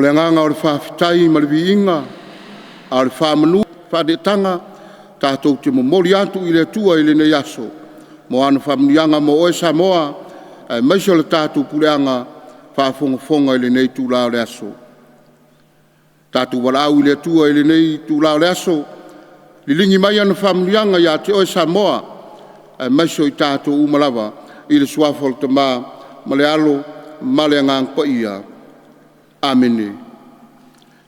le nganga o le whawhitai ma le viinga, a le whamanu, whadetanga, tātou te momori atu i le tua i le nei aso. Mo ana whamnianga mo oe Samoa, ai maisha le tātou puleanga, whafonga i le nei tūlao le aso. Tātou walau i le tua i le nei tūlao le aso, li lingi mai ana whamnianga ia te oe Samoa, ai maisha i tātou umalawa, i le suafol te mā, ma le alo, ma le ngang pa ia. Amene.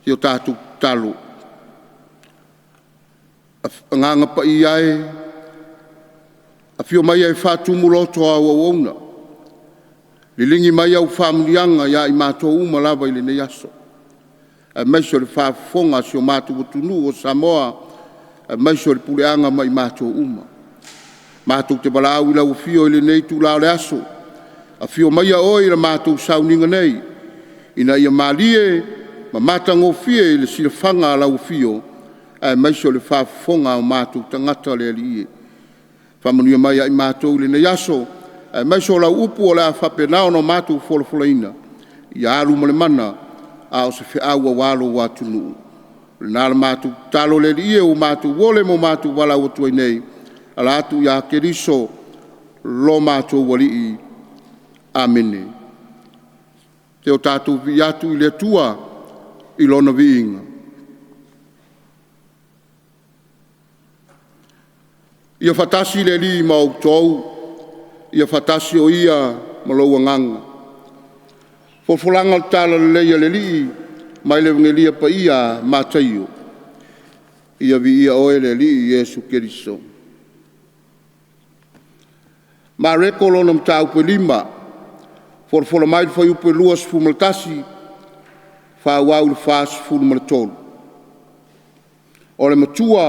Yo tātou talo. Nganga pa ia e, a fio mai ai whātumu loto a wauna. Lilingi mai au whamlianga ia i mātou umalawa i le nei aso. A maiso le whaafonga si o mātou utunu o Samoa, a maiso le puleanga mai mātou uma. Mātou te balau i lau fio i le nei tūlao le aso. A fio mai a oi la mātou sauniga nei. Ina ia malie, ma matango fie i le silafanga a lau fio, a maiso le whaafonga o mātou tangata le alie. Whamanuia mai a i mātou le nei aso, a maiso lau upu o le a whapenao no mātou folafolaina. Ia alu ma le mana, a o se whiaua walo watunu. Le nāla mātou talo le lie o mātou wole mo mātou wala o tuai nei, ala atu ia keriso lo mātou wali i. Amene. Te o tātou vi atu i le tua i lona viinga. Ia fatasi le li ma o tou, ia fatasi o ia ma loua nganga. Fofolanga tala le leia le li, mai le vengelia pa ia mataio. Ia vi ia oe le li Yesu Keriso. Ma reko lona mtau pe lima, forfola mai foi upe luas fumaltasi, fa wau le fas fulmaltol. O le matua,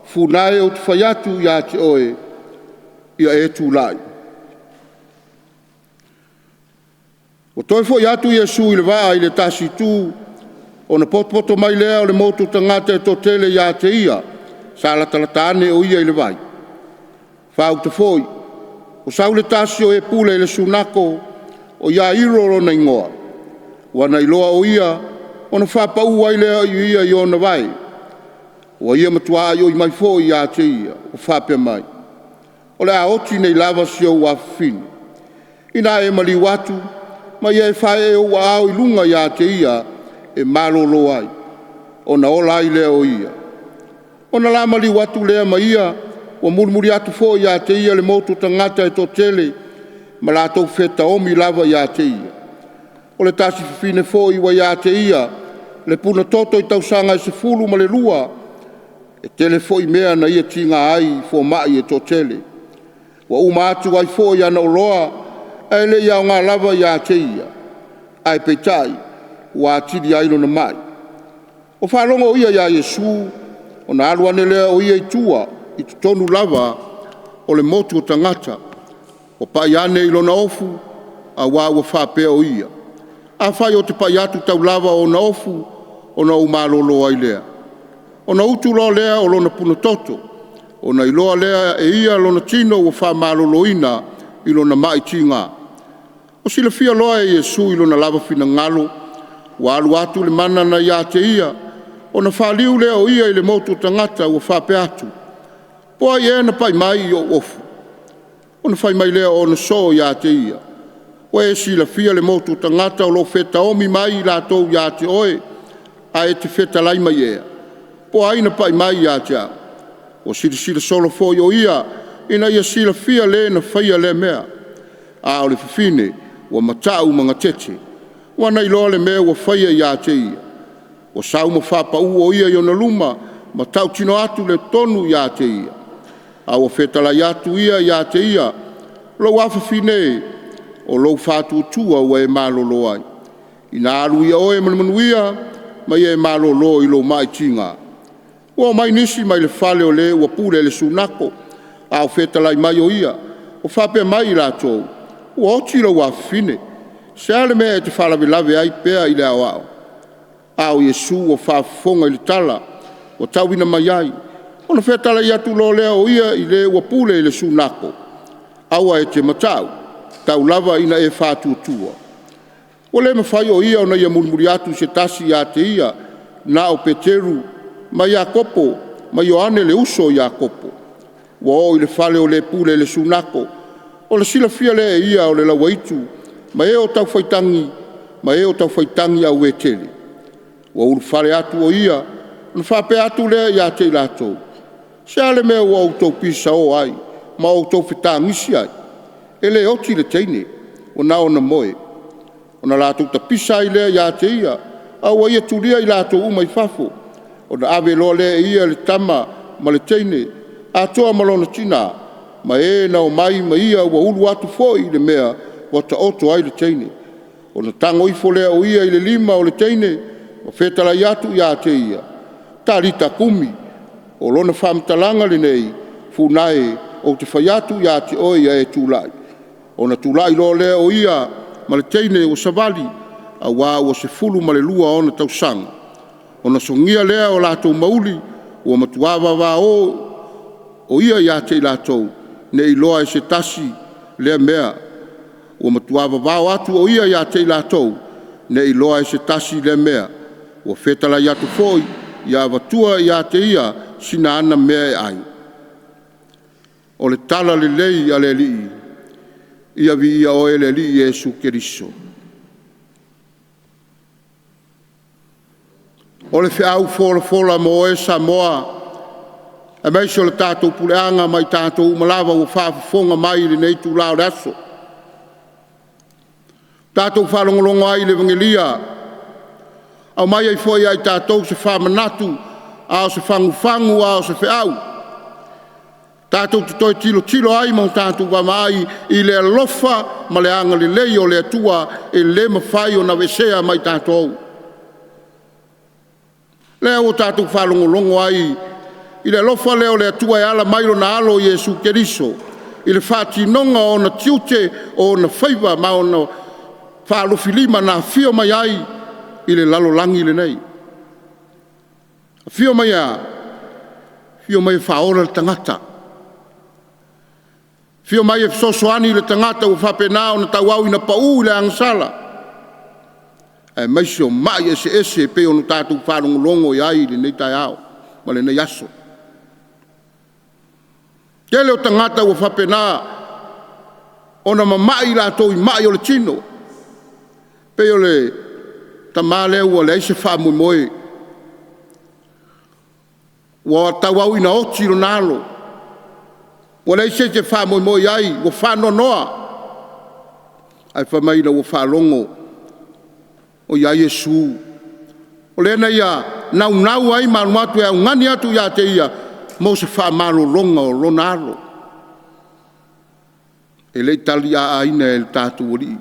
funae o te fayatu ia te oe, ia e tu lai. O toi fo iatu Yesu i le waa i le tasi tu, o na potpoto mai lea o le motu tangata e totele ia te ia, sa la talatane o ia i le vai. Fau te foi, o sau le tasi o e pule i le sunako, o ia iroro na ingoa. Wana iloa o ia, o na whapau ai lea i ia i ona vai. O ia matua ai o i mai fo i a te ia, o whapea mai. O le a oti nei lava si o wafini. Ina e mali watu, ma ia e whae o au i lunga i a te ia, e malolo ai. O na ola ai lea o ia. O na la mali watu lea ma ia, o murmuri atu fo i a te ia le motu tangata e totele, ma la tau feta omi lava i a te ia. O le tasi fifine fo i wa i a te ia, le puna toto i tausanga e se fulu ma le lua, e tele fo i mea na ia tinga ai fo mai e totele. Wa uma atu ai fo i ana oloa, e le ia o ngā lava i a te ia. Ai peitai, wa atiri ailo na mai. O whalongo ia i a Yesu, o na aluane lea o ia i tua, i tonu lava o le motu o tangata, o pai ane i lona ofu, a wawa whapea o ia. A whai o te pai atu tau lava o na ofu, o na umalolo ai lea. O na utu loa lea o lona puna toto, o na iloa lea e ia lona tino o wha malolo ina i lona mai tinga. O sila fia loa e Yesu i lona lava fina ngalo, wa alu atu le mana na ia te ia, o na whaliu lea o ia i le motu tangata o whapea atu. Poa i ena pai mai i o ofu. O na whai mai lea o na so ia te ia. O e sila fia le motu tangata o lo feta omi mai i la tou ia te oe, a e te feta lai mai ea. Po aina pai mai ia te au. O sila solo foi o ia, ina ia sila fia le na whaia le mea. A o le fifine, o matau mga tete. Wana iloa le mea o whaia ia te ia. O sauma whapa o ia i ona luma, matau tino atu le tonu ia te ia. A o feta lai atu ia te ia, lo afa fine, o lo fatu tua o e malolo ai. Ina alu ia o e manuia, ma ia e malolo i lo mai tinga. O mai nisi mai le fale o le ua pule le sunako, a o feta lai mai o ia, o whape mai la tou, o oti lo wa fine, se ale mea e te whalawe lave ai pea i le au au. A o Yesu o whafonga i le tala, o tauina mai ai, o na feta lai atu lo lea o ia i le ua pule i le sunako, aua e te matau, tau lava ina e whātuatua. O le mawhai o ia ona ia mulmuri atu se tasi ia te ia na o Peteru ma Iakopo ma Ioane le uso Iakopo. Wa o i le fale o le pule le sunako o le sila fia le ia o le lawaitu ma e o tau whaitangi ma e o tau whaitangi au e tele. Wa uru fale atu o ia na whape atu le ia te ilatou. Se ale mea o autou pisa o ai ma o autou whetangisi ai. E le oti le teine o na ona moe. O na lātou ta pisa i lea ia te ia, au ia turia i lātou umai fafo. O na ave loa lea ia le tama ma le teine, a toa malona tina, ma e na o mai ma ia ua ulu atu foi le mea, wa ta oto ai le teine. O na tango ifo lea o ia i le lima o le teine, ma fetala i atu ia te ia. Ta rita kumi, o lona whamtalanga le nei, funae o te whaiatu ia te oia e tūlai. O na tūlai loa lea o ia, ma le teine o savali, a wā o se fulu ma le lua o na tausanga. O na songia lea o lātou mauli, o matuava wā o ia ia te lātou, ne i loa e se tasi lea mea. O matuava wā o atu o ia te lātou, ne i loa e se tasi lea mea. O fetala i atu foi, ia watua ia te ia, sina ana mea e ai. O le tala le lei a le lii, ia vi ia o ele li Yesu Keriso. O le whiau fola mo e Samoa, e meisi o le tātou puleanga mai tātou umalawa o whaafafonga mai le nei tū lao raso. Tātou whalongolongo ai le vangelia, au mai ai foi ai tātou se whamanatu, ao se whangufangu, ao se whiau. Tātou te toi tilo ai mo tātou wa mai i le lofa ma le anga le lei o le atua e le mawhai o na wesea mai tātou. Lea o tātou whalongolongo ai i le lofa leo le atua e ala mailo na alo Yesu Keriso i le whātinonga o na tiute o na whaiva ma o na whalofilima na fio mai ai i le lalolangi le nei. Fio mai whaora le tangata. Fio mai e sosoani le tangata o whapena o na tauau ina pau le angsala. E maisio mai ese pe o no tātou whanongolongo i ai le nei tai ao, ma le nei aso. Tele o tangata o whapena o na mamai lātou i mai o le tino. Pe o le tamaleu o le eise whamuimoe. Wa tauau ina oti lo nalo. Wa lei se te wha moi ai, wa wha noa. Ai wha maina wa wha longo o ia Yesu. O lena ia nau ai manu atu e ngani atu ia te ia, mo se wha malo longa o lonaro. E lei tali a aina e tātu ori.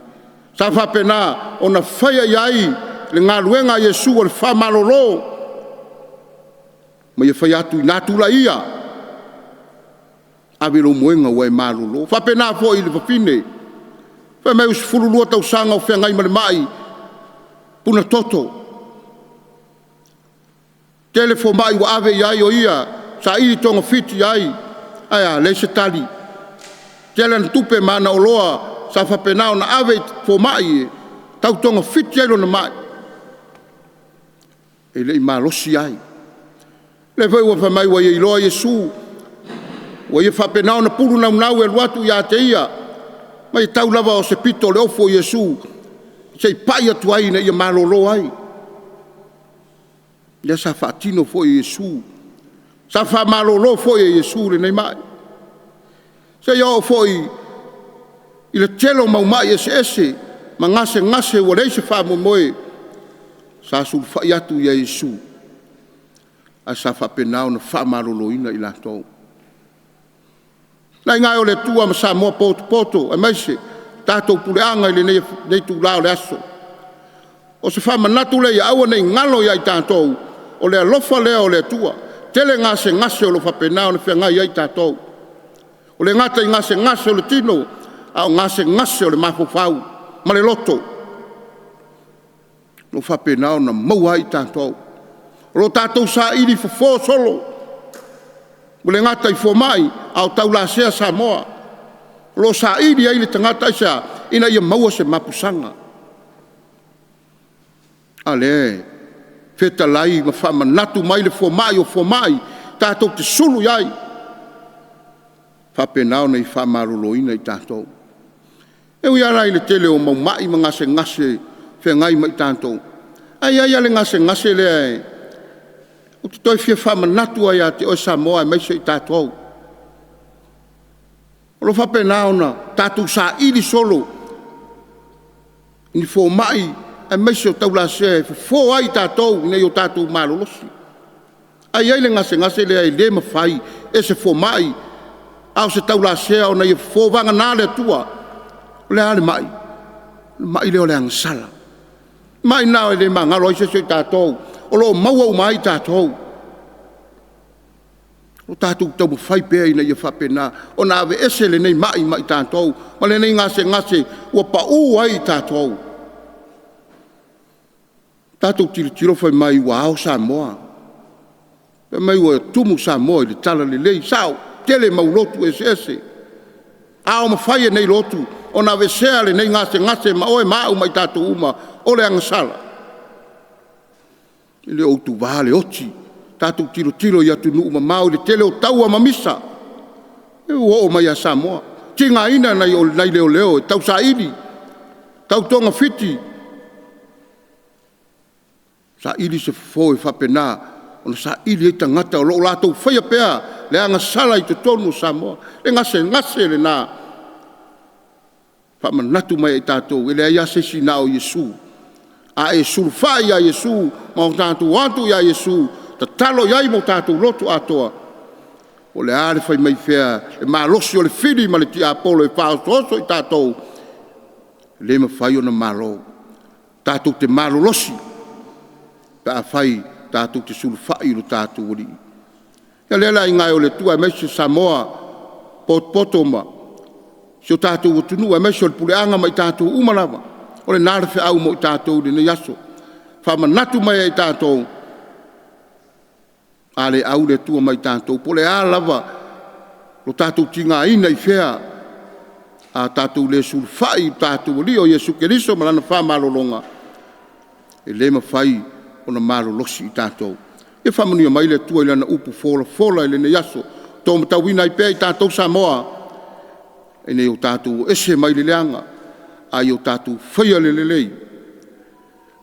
Sa wha pena o na whaia iai le ngā luenga Yesu o le wha malo lo. Ma ia whai atu i nātula ia. Avelo moenga wa e marolo. Whapena fo i le whapine. Whamei usifuru lua tau sanga o whengai male mai. Puna toto. Telefo mai wa ave iai o ia. Sa iri tonga fiti ai. Aya, leise tali. Telan tupe mana o loa. Sa whapena o na ave fo mai. Tau tonga fiti ai lo na mai. E le i malosi ai. Le vai wa whamai wa i loa Yesu. Wa ia whapenao na puru nau e luatu ia te ia. Mai tau lava o se pito le ofo Yesu. Sei pai atu ai na ia malolo ai. Ia sa whaatino fo Yesu. Sa wha malolo fo Yesu le nei mai. Sei au fo i le telo mau mai ese. Ma ngase wa reise wha moe. Sa sul whai atu ia Yesu. A sa whapenao na wha malolo ina i la tau. Nai ngai o le tua ma sa moa poto, e maise, tātou puleanga i le nei tu lao le aso. O se wha manatu le ia aua nei ngalo ia i tātou, o le alofa lea o le tua, tele ngase o lo whapenao na whia ngai ia i tātou. O le ngata i ngase o le tino, au ngase o le mafofau, ma le loto. Lo whapenao na maua i tātou. O lo tātou sa iri fofo solo, Mule ngata i fomai au taula sea Samoa. Lo sa iri ai le tangata isa ina ia maua se mapusanga. Ale, fetalai ma whamanatu mai le fomai o fomai, tātou te sulu iai. Whapenao nei whamaroloina I tātou. E ui arai le tele o maumai ma ngase whengai mai tātou. Ai ale ngase le ai. O te toi fia whamanatu ai a te o Samoa e maise I tātou. O lo whapenao na tātou sa ili solo. Ni fomai e maise o taula se fo ai tātou nei o tātou malolosi. Ai le ngase le ai le mawhai e se fomai au se taula se o nei fo vanga nā le tua. Le ale mai leo le angsala. Mai nao le mangalo I se tātou. O lo maua mai tātou. O tātou tau mawhai pēi nei e whapena. O nā ave ese le nei mai tātou. Ma le nei ngase ua pa u ai tātou. Tātou tiro whai mai ua au Samoa. E mai ua tumu Samoa I le tala le lei. Sao, tele maulotu ese. Ao mawhai nei lotu. O na vesea le nei ngase ma oe mau mai tātou uma. O le angasala. I le outu vale oti. Tātou tiro I atu nuu ma mau le tele o taua mamisa. E ua o mai a Samoa. Tinga ina nei leo. Tau sa ili. Tau tonga fiti. Sa ili se fo whapena. Ona sa ili e tangata o lo lātou whaia pēa. Le angasala I te tonu Samoa. Le ngase le nā. Whamanatu mai I tātou. E le aia se sina o Yesu. A e sulwhai a Yesu. Ma o tātou wantu I a Yesu. Ta talo iai mo tātou lotu atoa. O le are whai mai whea. E maa losi o le whiri ma le ti apolo e whaososo I tātou. Le ma whai o na malo. Tātou te malo losi. Pa a whai tātou te sulwhai lo tātou ori. Ia lela I ngai o le tua e meise Samoa. Potoma. Si o tātou o tunu, e meso le puleanga mai tātou umalawa. O le nārefe au mo I tātou le ne yaso. Whamanatu mai I tātou. A le au le tua mai tātou. Po le ālawa, lo tātou tinga ina I whea. A tātou le sulwhai tātou li o Yesu Keriso malana whamalolonga. E le mawhai o na malolosi I tātou. E whamanua mai le tua I lana upu fola I le ne yaso. Tō matawina I pēi tātou Samoa. E ne o tātou ese mai le leanga. Ai o tātou whaia le lei.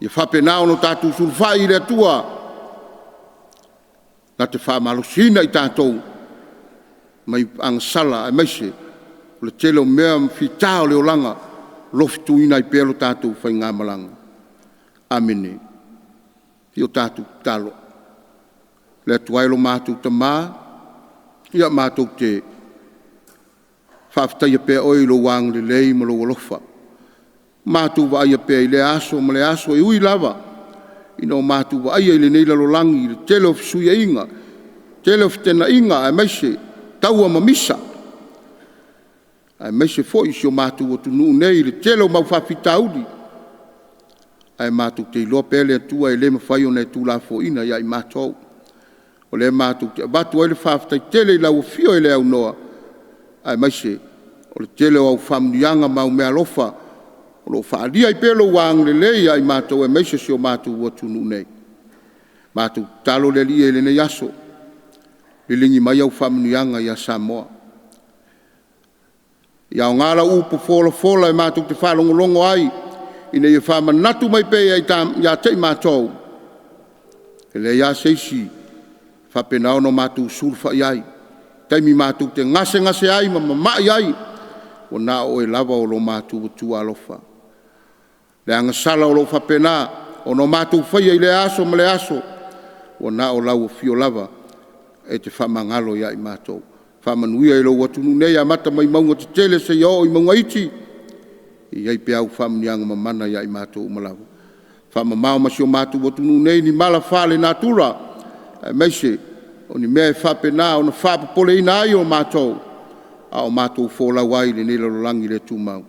I whapenao no tātou sulwhai le tua. Na te whamalosina I tātou. Mai angasala e maise. O le telo mea mwhitao le o langa. Loftu ina I pēlo tātou whai ngā malanga. Amene. I o tātou talo. Le atuailo mātou ta mā. Ia mātou te whaftaia pēr oi lo wang le lei ma lo walofa. Mātou wa aia pēr I le aso ma le aso e ui lava. Ino mātou wa aia I le neila lo langi le telo fisuia inga. Telo fitena inga e maise taua ma misa. E maise fo I sio mātou o tunu nei le telo mau whawhitaudi. E mātou te iloa pēle atua e le mawhai o nei tūla fo ina ia I mātou. O le mātou te abatu ai le whawhtai tele I lau fio I le au noa. Ai maise, o le tele au whamunianga mau mea lofa, o lo whaalia I pelo wang le lei ai mātou e maise si o mātou ua tunu nei. Mātou talo le li e le ne yaso, le lingi mai au whamunianga I a Samoa. Ia o ngāra upo fola e mātou te whalongolongo ai, I ne ia whamanatu mai pe ia tei mātou. E le ia seisi, whapenao no mātou sulfa I ai. Taimi mātou te ngase ai ma mai ai. O nā o e lava o lo mātou o tua alofa. Le angasala o lo whapena. O no mātou whaia I le aso ma le aso. O nā o lau o fio lava. E te whamangalo ia I mātou. Whamanuia I lo watunu nei a mata mai maunga te tele se iao I maunga iti. I ai pe au whamanianga ma mana ia I mātou umalawa. Whamamao masi o mātou watunu nei ni mala whale nā tura. E meise. O ni mea whapena o na whapapole ina ai o mātou. A o mātou whola wai le nela rolangi le tūmau.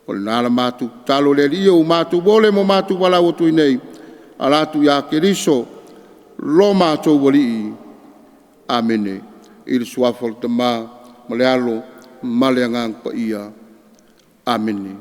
O le nāla mātou talo le li o mātou wole mo mātou wala o tui nei. A lātou ia Keriso lo mātou wali I. Amene. I le suafo le tamā, ma le alo, ma le angang pa ia. Amene.